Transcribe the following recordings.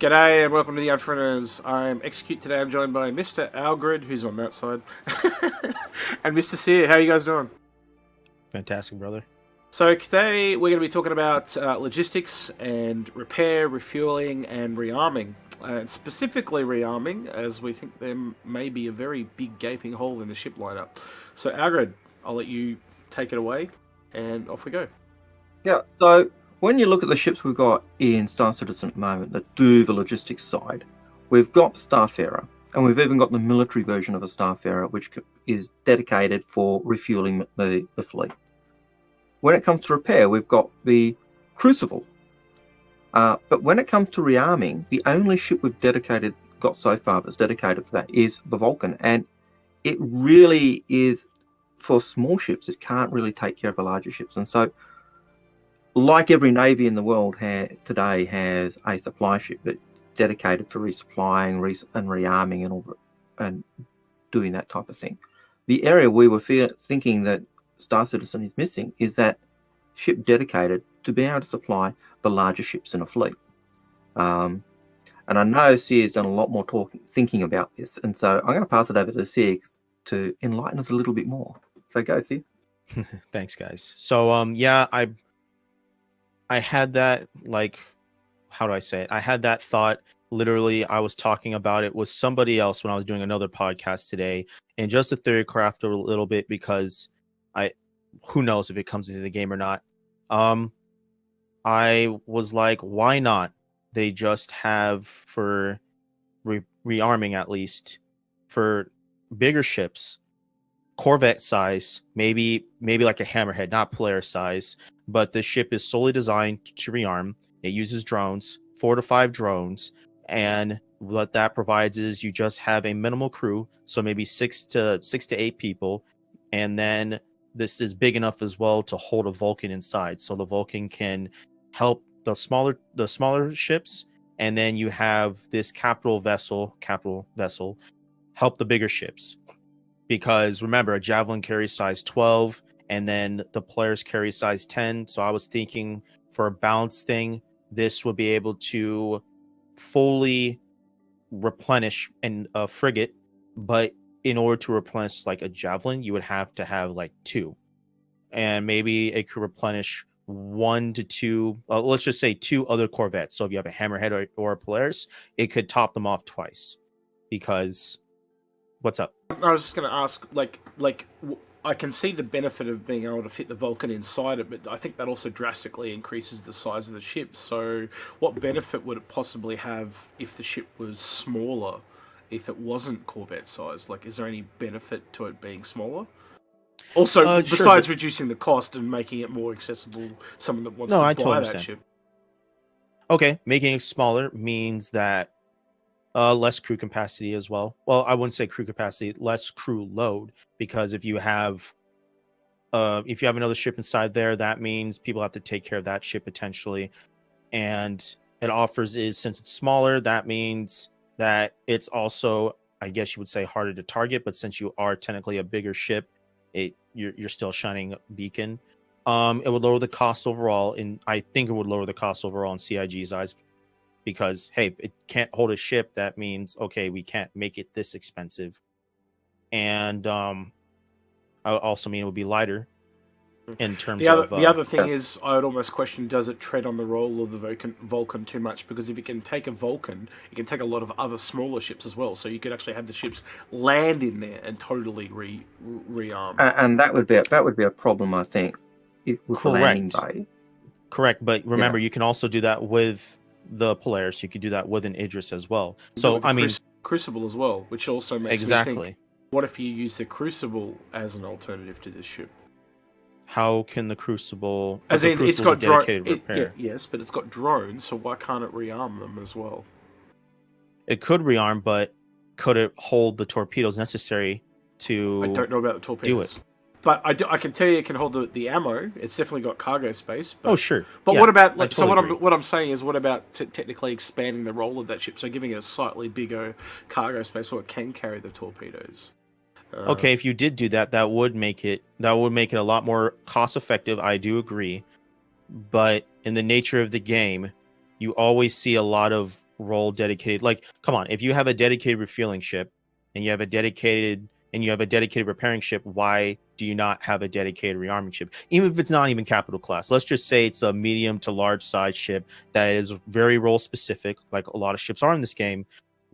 G'day and welcome to the Unfrienders. I'm Execute today. I'm joined by Mr. Algared, who's on that side, and Mr. Sear. How are you guys doing? Fantastic, brother. So today we're going to be talking about logistics and repair, refueling, and rearming. And specifically rearming, as we think there may be a very big gaping hole in the ship lineup. So Algared, I'll let you take it away, and off we go. Yeah, so when you look at the ships we've got in Star Citizen at the moment that do the logistics side, we've got Starfarer, and we've even got the military version of a Starfarer, which is dedicated for refueling the fleet. When it comes to repair, we've got the Crucible. But when it comes to rearming, the only ship we've got so far that's dedicated for that is the Vulcan, and it really is for small ships. It can't really take care of the larger ships, and so like every navy in the world today has a supply ship that's dedicated for resupplying and rearming and doing that type of thing. The area we were thinking that Star Citizen is missing is that ship dedicated to be able to supply the larger ships in a fleet. And I know Sear's done a lot more thinking about this, and so I'm going to pass it over to Sear to enlighten us a little bit more. So go, Sear. Thanks, guys. So yeah, I had that, like, how do I say it? I had that thought. Literally, I was talking about it with somebody else when I was doing another podcast today, and just to theorycraft a little bit, because who knows if it comes into the game or not. I was like, why not? They just have for rearming, at least for bigger ships, Corvette size, maybe like a Hammerhead, not Polaris size, but the ship is solely designed to rearm. It uses drones, 4 to 5 drones, and what that provides is you just have a minimal crew, so maybe 6 to 8 people, and then this is big enough as well to hold a Vulcan inside, so the Vulcan can help the smaller ships, and then you have this capital vessel help the bigger ships. Because remember, a Javelin carries size 12, and then the Polaris carry size 10. So I was thinking for a balance thing, this would be able to fully replenish a frigate, but in order to replenish like a Javelin, you would have to have like 2. And maybe it could replenish 1 to 2, let's just say 2 other Corvettes. So if you have a Hammerhead or a Polaris, it could top them off twice. Because, what's up? I was just going to ask, I can see the benefit of being able to fit the Vulcan inside it, but I think that also drastically increases the size of the ship. So what benefit would it possibly have if the ship was smaller, if it wasn't Corvette size? Like, is there any benefit to it being smaller? Also, besides reducing the cost and making it more accessible, someone that wants to buy that ship. Okay, making it smaller means that less crew capacity as well. Well, I wouldn't say crew capacity, less crew load, because if you have another ship inside there, that means people have to take care of that ship potentially. And it offers is, since it's smaller, that means that it's also, I guess you would say, harder to target, but since you are technically a bigger ship, you're still shining beacon. It would lower the cost overall, and I think it would lower the cost overall in CIG's eyes. Because, hey, if it can't hold a ship, that means, okay, we can't make it this expensive. And I would also mean it would be lighter in terms of... The other thing is, I would almost question, does it tread on the role of the Vulcan too much? Because if it can take a Vulcan, it can take a lot of other smaller ships as well. So you could actually have the ships land in there and totally rearm. And that would be a problem, I think, with the landing bay. Correct, but remember, you can also do that with the Polaris. You could do that with an Idris as well. So I mean, Crucible as well, which also makes me think, what if you use the Crucible as an alternative to this ship? How can the Crucible? As in, it's got dedicated repair. Yes, but it's got drones, so why can't it rearm them as well? It could rearm, but could it hold the torpedoes necessary to? I don't know about the torpedoes. Do it. But I can tell you it can hold the ammo. It's definitely got cargo space. But, sure. But what about what I'm saying is, what about technically expanding the role of that ship? So giving it a slightly bigger cargo space so it can carry the torpedoes. Okay, if you did do that, that would make it a lot more cost effective. I do agree, but in the nature of the game, you always see a lot of role dedicated. Like, come on, if you have a dedicated refueling ship and you have a dedicated repairing ship, why do you not have a dedicated rearming ship? Even if it's not even capital class, let's just say it's a medium to large size ship that is very role specific, like a lot of ships are in this game.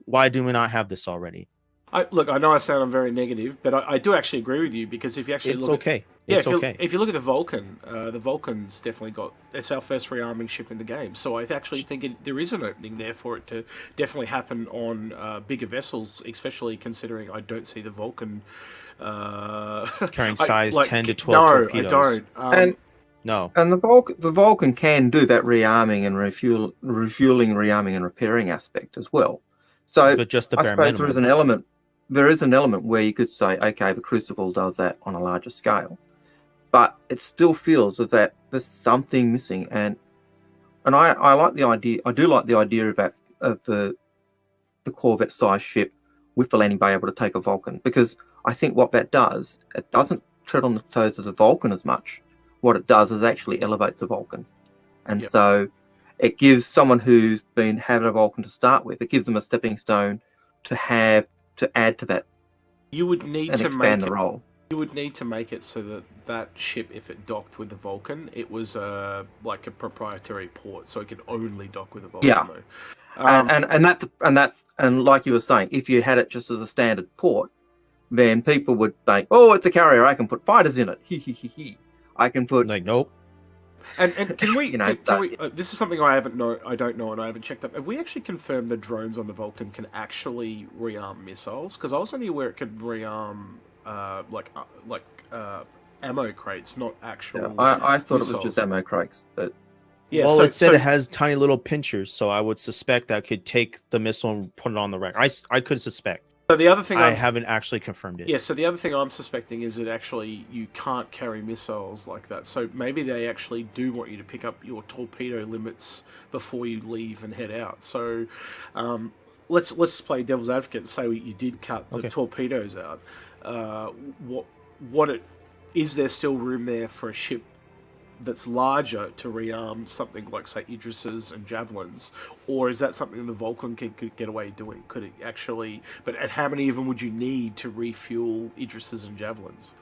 Why do we not have this already? Look, I know I sound very negative, but I do actually agree with you, because if you actually It's look okay. at, It's okay. if you look at the Vulcan's definitely got, it's our first rearming ship in the game, so I actually think there is an opening there for it to definitely happen on bigger vessels, especially considering I don't see the Vulcan Carrying size 10 to 12 no, torpedoes. I don't. And No. And the Vulcan can do that rearming and refueling, rearming and repairing aspect as well. So But just the I bare suppose minimum. there is an element where you could say, okay, the Crucible does that on a larger scale, but it still feels that there's something missing. And I like the idea. I do like the idea of the Corvette size ship with the landing bay able to take a Vulcan, because I think what that does, it doesn't tread on the toes of the Vulcan as much. What it does is actually elevates the Vulcan. And Yep. so it gives someone who's been having a Vulcan to start with, it gives them a stepping stone to add to that You would need and to expand make the role. You would need to make it so that that ship, if it docked with the Vulcan, it was like a proprietary port, so it could only dock with the Vulcan. Yeah. Though. And like you were saying, if you had it just as a standard port, then people would think, oh, it's a carrier, I can put fighters in it. I can put Like, nope. And can we? You know, can we? This is something I don't know, and I haven't checked up. Have we actually confirmed the drones on the Vulcan can actually rearm missiles? Because I was only aware it could rearm ammo crates, not actual. I thought missiles. it was just ammo crates, but Yeah, well, so, it said so- it has tiny little pinchers, so I would suspect that could take the missile and put it on the rack. I could suspect. So the other thing I haven't actually confirmed it. Yeah, so the other thing I'm suspecting is that actually you can't carry missiles like that. So maybe they actually do want you to pick up your torpedo limits before you leave and head out. So let's play devil's advocate and say you did cut the torpedoes out. Is there still room there for a ship that's larger to rearm something like, say, Idris's and Javelins, or is that something the Vulcan could get away doing? Could it actually? But at how many of them would you need to refuel Idris's and Javelins?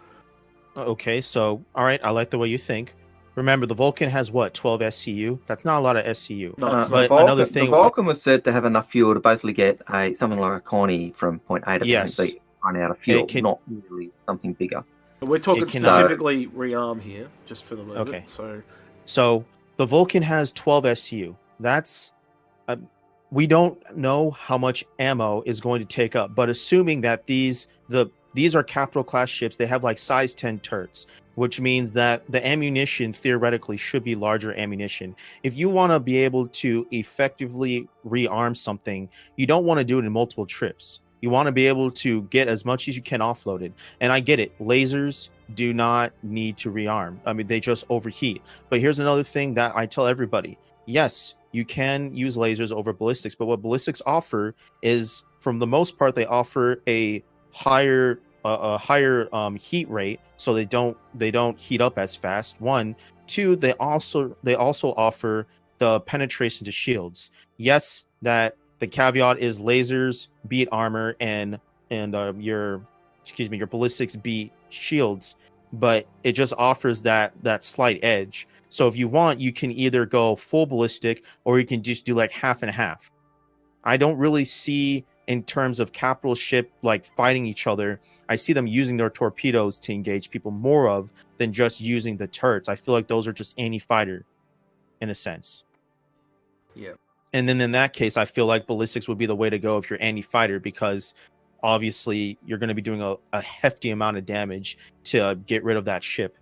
Okay, so all right, I like the way you think. Remember, the Vulcan has what, 12 SCU? That's not a lot of SCU. No, it's but not. another thing, the Vulcan was said to have enough fuel to basically get something like a Connie from point A to Yes. point B, run out of fuel, It can- not really something bigger. We're talking it can- specifically rearm here, just for the moment. Okay. So the Vulcan has 12 SCU. That's we don't know how much ammo is going to take up, but assuming that these are capital class ships, they have like size 10 turrets, which means that the ammunition theoretically should be larger ammunition. If you want to be able to effectively rearm something, you don't want to do it in multiple trips. You want to be able to get as much as you can offloaded. And I get it. Lasers do not need to rearm. I mean, they just overheat. But here's another thing that I tell everybody. Yes, you can use lasers over ballistics, but what ballistics offer is, from the most part, they offer a higher heat rate, so they don't heat up as fast. 1, 2, they also offer the penetration to shields. Yes, that the caveat is lasers beat armor and your ballistics beat shields, but it just offers that slight edge. So if you want, you can either go full ballistic or you can just do like half and half. I don't really see, in terms of capital ship like fighting each other, I see them using their torpedoes to engage people more of than just using the turrets. I feel like those are just anti-fighter in a sense. yeah. And then in that case, I feel like ballistics would be the way to go if you're anti-fighter, because obviously you're going to be doing a hefty amount of damage to get rid of that ship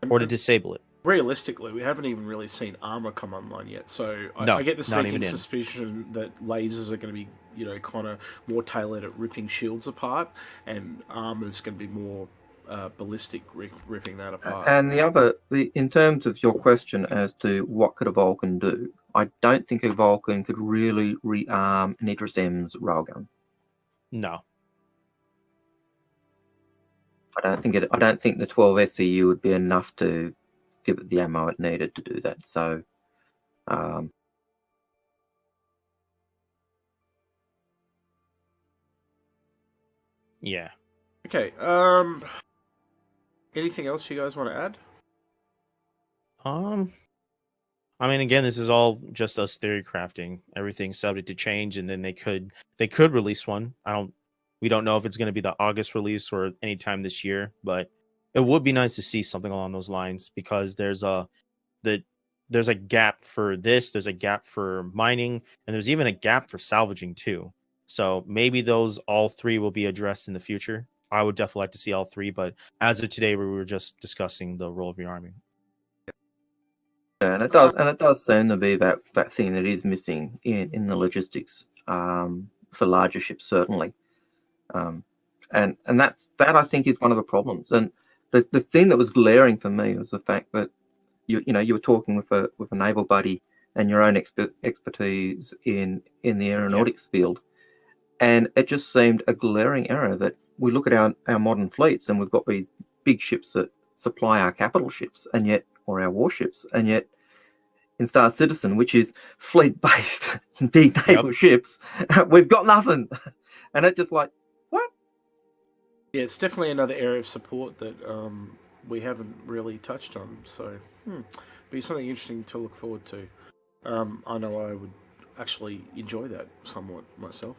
or to disable it. Realistically, we haven't even really seen armor come online yet, so I get the sinking suspicion that lasers are going to be, kind of more tailored at ripping shields apart, and armor's going to be more ballistic, ripping that apart. And in terms of your question as to what could a Vulcan do, I don't think a Vulcan could really rearm an Idris M's railgun. No. I don't think the 12 SCU would be enough to give it the ammo it needed to do that. So, Yeah. Okay. Anything else you guys want to add? I mean, again, this is all just us theory crafting. Everything's subject to change, and then they could release one. We don't know if it's going to be the August release or anytime this year, but it would be nice to see something along those lines because there's a gap for this, there's a gap for mining, and there's even a gap for salvaging too. So maybe those all three will be addressed in the future. I would definitely like to see all three, but as of today, we were just discussing the role of rearming. Yeah, and it does seem to be that thing that is missing in the logistics for larger ships, certainly. And that I think is one of the problems. And the thing that was glaring for me was the fact that you were talking with a naval buddy and your own expertise in the aeronautics field, and it just seemed a glaring error that we look at our modern fleets and we've got these big ships that supply our capital ships or our warships, and yet in Star Citizen, which is fleet based big naval ships, we've got nothing. And it's just like, what? Yeah, it's definitely another area of support that we haven't really touched on. So, be something interesting to look forward to. I know I would actually enjoy that somewhat myself.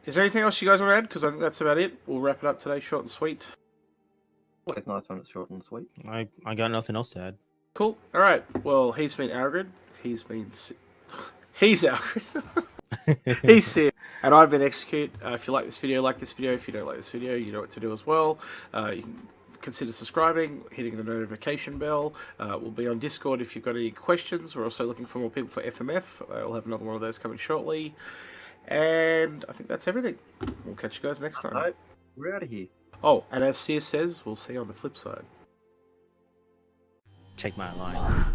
Is there anything else you guys want to add? Because I think that's about it. We'll wrap it up today, short and sweet. Always nice when it's short and sweet. I got nothing else to add. Cool. All right. Well, he's been Algared. He's Algared. He's Sid. And I've been Execute. If you like this video, like this video. If you don't like this video, you know what to do as well. You can consider subscribing, hitting the notification bell. We'll be on Discord if you've got any questions. We're also looking for more people for FMF. We'll have another one of those coming shortly. And I think that's everything. We'll catch you guys next time. All right, we're out of here. Oh, and as Sears says, we'll see you on the flip side. Take my line.